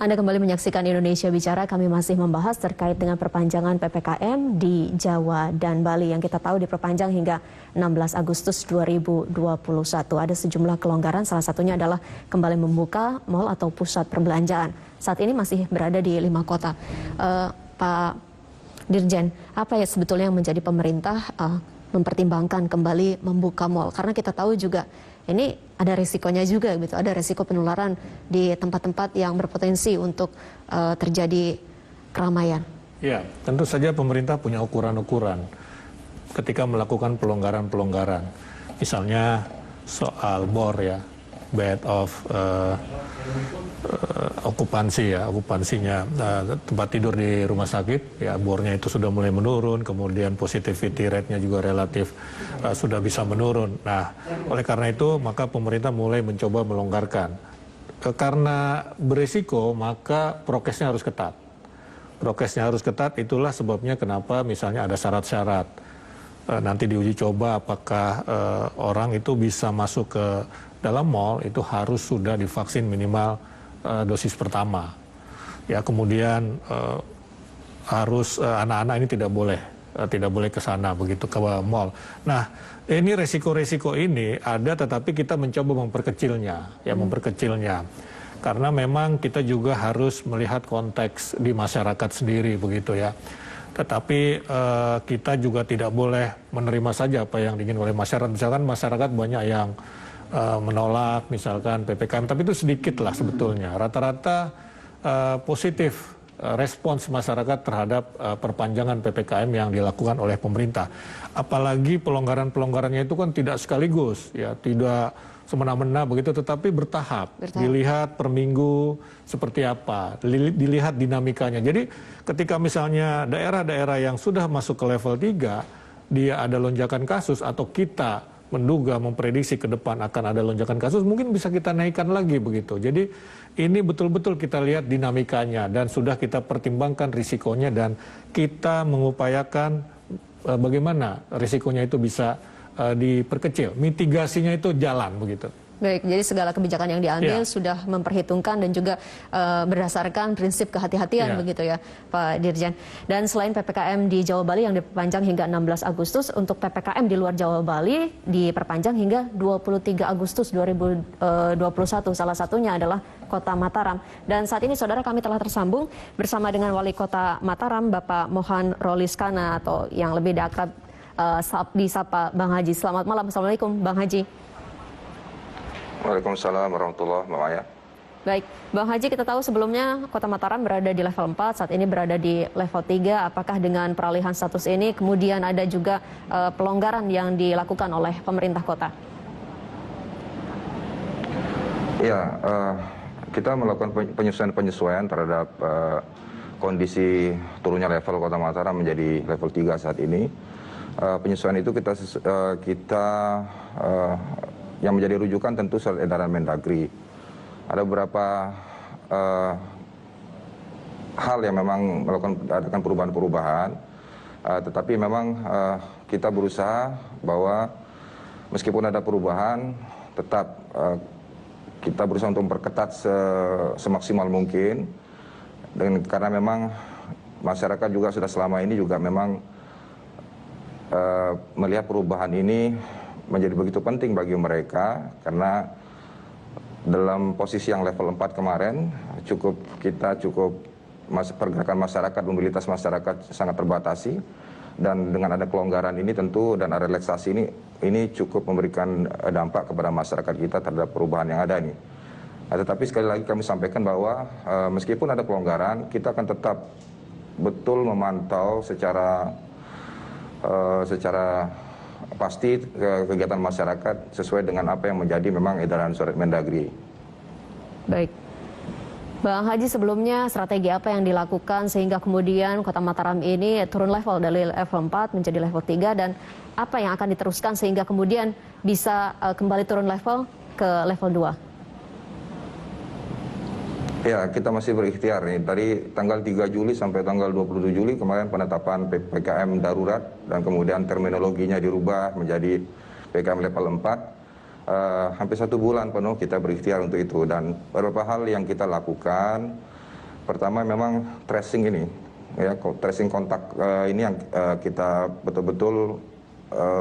Anda kembali menyaksikan Indonesia Bicara. Kami masih membahas terkait dengan perpanjangan PPKM di Jawa dan Bali yang kita tahu diperpanjang hingga 16 Agustus 2021. Ada sejumlah kelonggaran, salah satunya adalah kembali membuka mal atau pusat perbelanjaan. Saat ini masih berada di 5 kota. Pak Dirjen, apa ya sebetulnya yang menjadi pemerintah mempertimbangkan kembali membuka mal? Karena kita tahu juga ini ada risikonya juga, gitu. Ada risiko penularan di tempat-tempat yang berpotensi untuk terjadi keramaian. Ya, tentu saja pemerintah punya ukuran-ukuran ketika melakukan pelonggaran-pelonggaran. Misalnya soal BOR ya, bed of okupansinya tempat tidur di rumah sakit, ya bornya itu sudah mulai menurun, kemudian positivity rate-nya juga relatif sudah bisa menurun. Nah, oleh karena itu maka pemerintah mulai mencoba melonggarkan. Karena berisiko maka prokesnya harus ketat. Prokesnya harus ketat, itulah sebabnya kenapa misalnya ada syarat-syarat. Nanti diuji coba apakah orang itu bisa masuk ke dalam mal itu harus sudah divaksin minimal dosis pertama. Ya, kemudian harus anak-anak ini tidak boleh ke sana begitu ke mal. Nah, ini resiko-resiko ini ada, tetapi kita mencoba memperkecilnya, memperkecilnya. Karena memang kita juga harus melihat konteks di masyarakat sendiri begitu ya. Tetapi kita juga tidak boleh menerima saja apa yang diinginkan oleh masyarakat. Misalkan masyarakat banyak yang menolak misalkan PPKM, tapi itu sedikit lah sebetulnya. Rata-rata positif respons masyarakat terhadap perpanjangan PPKM yang dilakukan oleh pemerintah. Apalagi pelonggaran-pelonggarannya itu kan tidak sekaligus, ya tidak semena-mena begitu, tetapi bertahap. Dilihat per minggu seperti apa, dilihat dinamikanya. Jadi ketika misalnya daerah-daerah yang sudah masuk ke level 3, dia ada lonjakan kasus atau kita menduga, memprediksi ke depan akan ada lonjakan kasus, mungkin bisa kita naikkan lagi begitu. Jadi ini betul-betul kita lihat dinamikanya dan sudah kita pertimbangkan risikonya dan kita mengupayakan bagaimana risikonya itu bisa diperkecil, mitigasinya itu jalan begitu. Baik, jadi segala kebijakan yang diambil sudah memperhitungkan dan juga berdasarkan prinsip kehati-hatian begitu ya Pak Dirjen. Dan selain PPKM di Jawa Bali yang diperpanjang hingga 16 Agustus, untuk PPKM di luar Jawa Bali diperpanjang hingga 23 Agustus 2021. Salah satunya adalah Kota Mataram. Dan saat ini saudara kami telah tersambung bersama dengan Wali Kota Mataram, Bapak Mohan Roliskana atau yang lebih akrab disapa Bang Haji. Selamat malam, Assalamualaikum Bang Haji. Waalaikumsalam warahmatullahi wabarakatuh. Baik, Bang Haji, kita tahu sebelumnya Kota Mataram berada di level 4, saat ini berada di level 3. Apakah dengan peralihan status ini kemudian ada juga pelonggaran yang dilakukan oleh pemerintah kota? Ya, kita melakukan penyesuaian terhadap kondisi turunnya level Kota Mataram menjadi level 3 saat ini. Penyesuaian itu kita yang menjadi rujukan tentu surat edaran Mendagri. Ada beberapa hal yang memang melakukan perubahan-perubahan, tetapi memang kita berusaha bahwa meskipun ada perubahan, tetap kita berusaha untuk memperketat semaksimal mungkin. Dan karena memang masyarakat juga sudah selama ini juga memang melihat perubahan ini menjadi begitu penting bagi mereka, karena dalam posisi yang level 4 kemarin kita cukup pergerakan masyarakat, mobilitas masyarakat sangat terbatasi, dan dengan ada kelonggaran ini tentu dan ada relaksasi ini cukup memberikan dampak kepada masyarakat kita terhadap perubahan yang ada ini. Nah, tetapi sekali lagi kami sampaikan bahwa meskipun ada pelonggaran, kita akan tetap betul memantau secara pasti kegiatan masyarakat sesuai dengan apa yang menjadi memang edaran surat Mendagri. Baik. Bang Haji, sebelumnya strategi apa yang dilakukan sehingga kemudian Kota Mataram ini turun level dari level 4 menjadi level 3, dan apa yang akan diteruskan sehingga kemudian bisa kembali turun level ke level 2? Ya, kita masih berikhtiar nih. Dari tanggal 3 Juli sampai tanggal 27 Juli kemarin penetapan PPKM darurat dan kemudian terminologinya dirubah menjadi PPKM level 4. Hampir 1 bulan penuh kita berikhtiar untuk itu, dan beberapa hal yang kita lakukan Pertama memang tracing ini, ya tracing kontak ini yang kita betul-betul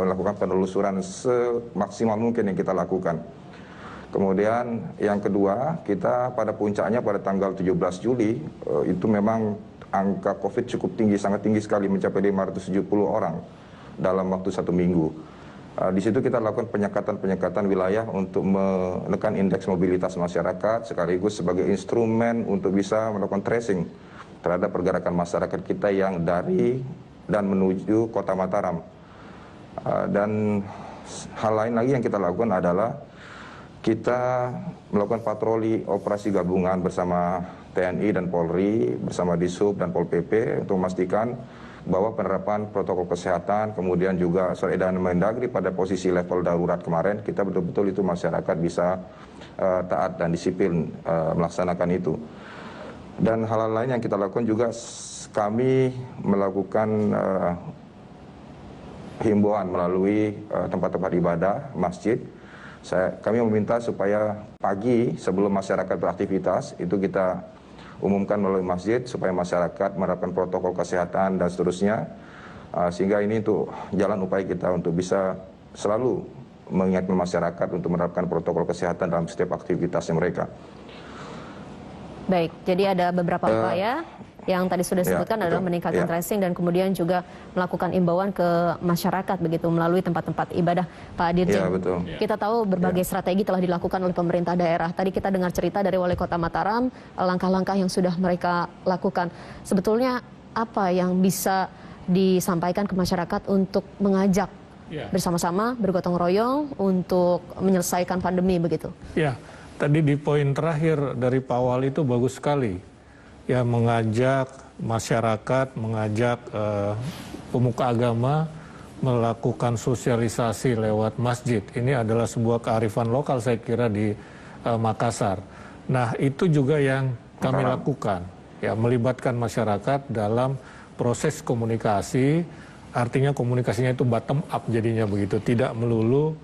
lakukan penelusuran semaksimal mungkin yang kita lakukan. Kemudian yang kedua, kita pada puncaknya pada tanggal 17 Juli itu memang angka COVID cukup tinggi, sangat tinggi sekali, mencapai 570 orang dalam waktu 1 minggu. Di situ kita lakukan penyekatan wilayah untuk menekan indeks mobilitas masyarakat sekaligus sebagai instrumen untuk bisa melakukan tracing terhadap pergerakan masyarakat kita yang dari dan menuju Kota Mataram. Dan hal lain lagi yang kita lakukan adalah kita melakukan patroli operasi gabungan bersama TNI dan Polri, bersama Dishub dan Pol PP untuk memastikan bahwa penerapan protokol kesehatan, kemudian juga surat edaran Mendagri pada posisi level darurat kemarin, kita betul-betul itu masyarakat bisa taat dan disiplin melaksanakan itu. Dan hal lain yang kita lakukan juga, kami melakukan himbauan melalui tempat-tempat ibadah, masjid. Kami meminta supaya pagi sebelum masyarakat beraktivitas, itu kita umumkan melalui masjid supaya masyarakat menerapkan protokol kesehatan dan seterusnya, sehingga ini untuk jalan upaya kita untuk bisa selalu mengingatkan masyarakat untuk menerapkan protokol kesehatan dalam setiap aktivitasnya mereka. Baik, jadi ada beberapa upaya yang tadi sudah disebutkan adalah meningkatkan tracing dan kemudian juga melakukan imbauan ke masyarakat begitu melalui tempat-tempat ibadah. Pak Dirjen, kita tahu berbagai strategi telah dilakukan oleh pemerintah daerah. Tadi kita dengar cerita dari Wali Kota Mataram, langkah-langkah yang sudah mereka lakukan. Sebetulnya apa yang bisa disampaikan ke masyarakat untuk mengajak bersama-sama bergotong royong untuk menyelesaikan pandemi begitu? Ya, tadi di poin terakhir dari Pak Wali itu bagus sekali. Ya, mengajak masyarakat, mengajak pemuka agama melakukan sosialisasi lewat masjid. Ini adalah sebuah kearifan lokal saya kira di Makassar. Nah, itu juga yang kami lakukan, ya, melibatkan masyarakat dalam proses komunikasi. Artinya komunikasinya itu bottom up jadinya begitu, tidak melulu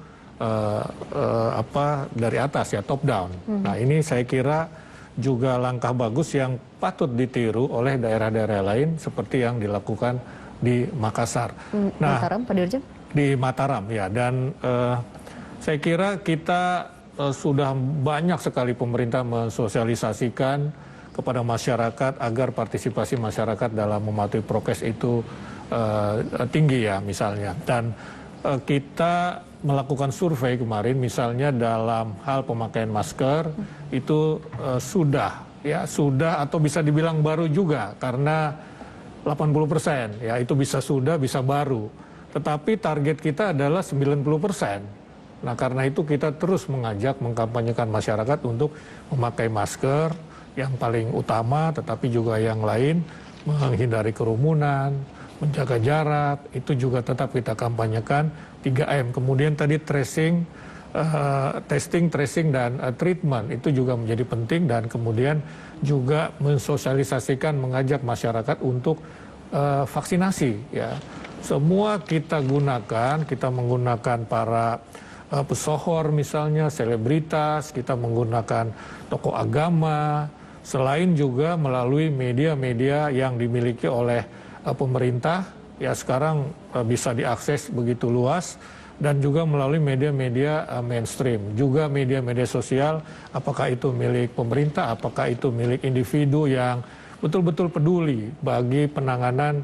dari atas, ya, top down. Nah, ini saya kira juga langkah bagus yang patut ditiru oleh daerah-daerah lain seperti yang dilakukan di Makassar. Nah, Mataram, Pak Dirjen? Di Mataram, ya. Dan saya kira kita sudah banyak sekali pemerintah mensosialisasikan kepada masyarakat agar partisipasi masyarakat dalam mematuhi prokes itu tinggi, ya, misalnya. Dan kita melakukan survei kemarin, misalnya dalam hal pemakaian masker itu sudah atau bisa dibilang baru juga karena 80%, ya, itu bisa sudah, bisa baru. Tetapi target kita adalah 90%. Nah, karena itu kita terus mengkampanyekan masyarakat untuk memakai masker yang paling utama, tetapi juga yang lain menghindari kerumunan, menjaga jarak, itu juga tetap kita kampanyekan 3M. Kemudian tadi tracing, testing, tracing, dan treatment itu juga menjadi penting, dan kemudian juga mensosialisasikan, mengajak masyarakat untuk vaksinasi, ya. Semua kita gunakan, kita menggunakan para pesohor misalnya, selebritas, kita menggunakan tokoh agama, selain juga melalui media-media yang dimiliki oleh pemerintah, ya, sekarang bisa diakses begitu luas, dan juga melalui media-media mainstream, juga media-media sosial, apakah itu milik pemerintah, apakah itu milik individu yang betul-betul peduli bagi penanganan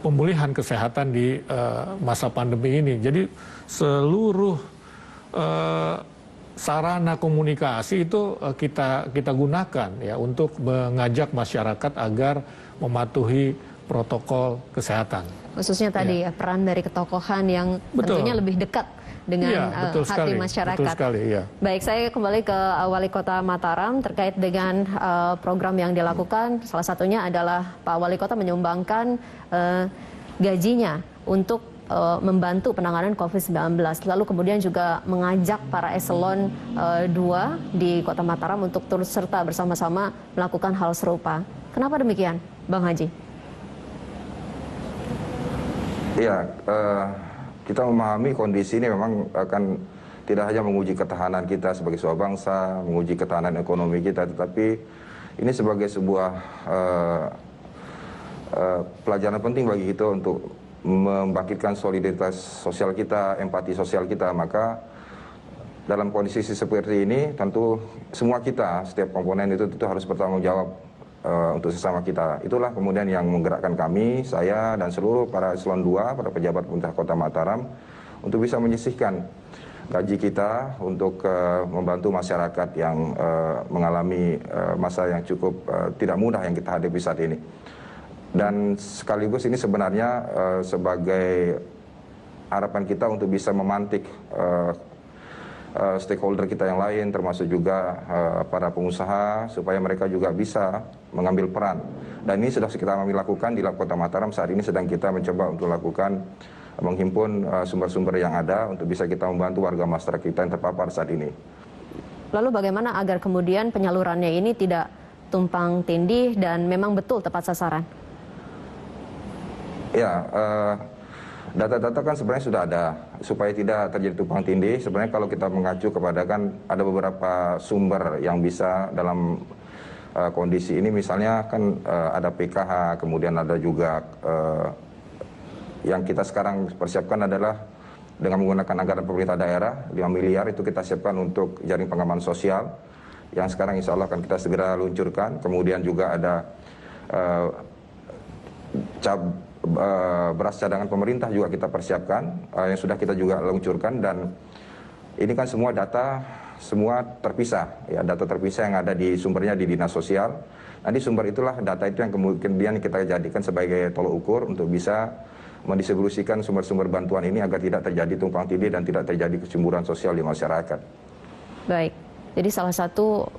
pemulihan kesehatan di masa pandemi ini. Jadi seluruh sarana komunikasi itu kita gunakan, ya, untuk mengajak masyarakat agar mematuhi protokol kesehatan. Khususnya tadi, ya, peran dari ketokohan yang tentunya lebih dekat dengan hati masyarakat. Betul sekali, ya. Baik, saya kembali ke Wali Kota Mataram terkait dengan program yang dilakukan. Salah satunya adalah Pak Wali Kota menyumbangkan gajinya untuk membantu penanganan COVID-19. Lalu kemudian juga mengajak para eselon 2 di Kota Mataram untuk turut serta bersama-sama melakukan hal serupa. Kenapa demikian, Bang Haji? Iya, kita memahami kondisi ini memang akan tidak hanya menguji ketahanan kita sebagai sebuah bangsa, menguji ketahanan ekonomi kita, tetapi ini sebagai sebuah pelajaran penting bagi kita untuk membangkitkan solidaritas sosial kita, empati sosial kita. Maka dalam kondisi seperti ini tentu semua kita, setiap komponen itu harus bertanggung jawab untuk sesama kita. Itulah kemudian yang menggerakkan kami, saya dan seluruh para eselon 2, para pejabat pemerintah Kota Mataram untuk bisa menyisihkan gaji kita untuk membantu masyarakat yang mengalami masa yang cukup tidak mudah yang kita hadapi saat ini. Dan sekaligus ini sebenarnya sebagai harapan kita untuk bisa memantik stakeholder kita yang lain, termasuk juga para pengusaha, supaya mereka juga bisa mengambil peran. Dan ini sudah kita lakukan di Kota Mataram. Saat ini sedang kita mencoba untuk lakukan menghimpun sumber-sumber yang ada untuk bisa kita membantu warga masyarakat kita yang terpapar saat ini. Lalu bagaimana agar kemudian penyalurannya ini tidak tumpang tindih dan memang betul tepat sasaran? Ya, data-data kan sebenarnya sudah ada, supaya tidak terjadi tumpang tindih. Sebenarnya kalau kita mengacu kepada kan ada beberapa sumber yang bisa dalam kondisi ini, misalnya kan ada PKH, kemudian ada juga yang kita sekarang persiapkan adalah dengan menggunakan anggaran pemerintah daerah 5 miliar itu kita siapkan untuk jaring pengaman sosial yang sekarang insya Allah akan kita segera luncurkan. Kemudian juga ada beras cadangan pemerintah juga kita persiapkan yang sudah kita juga luncurkan. Dan ini kan semua data semua terpisah, ya, data terpisah yang ada di sumbernya di Dinas Sosial. Nanti sumber itulah data itu yang kemudian kita jadikan sebagai tolok ukur untuk bisa mendistribusikan sumber-sumber bantuan ini agar tidak terjadi tumpang tindih dan tidak terjadi kecemburuan sosial di masyarakat. Baik, jadi salah satu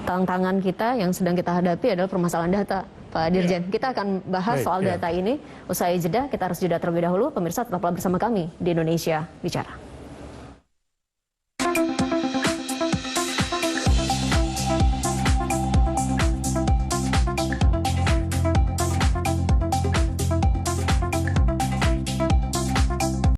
tantangan kita yang sedang kita hadapi adalah permasalahan data, Pak Dirjen. Kita akan bahas soal data ini usai jeda. Kita harus jeda terlebih dahulu. Pemirsa tetaplah bersama kami di Indonesia Bicara.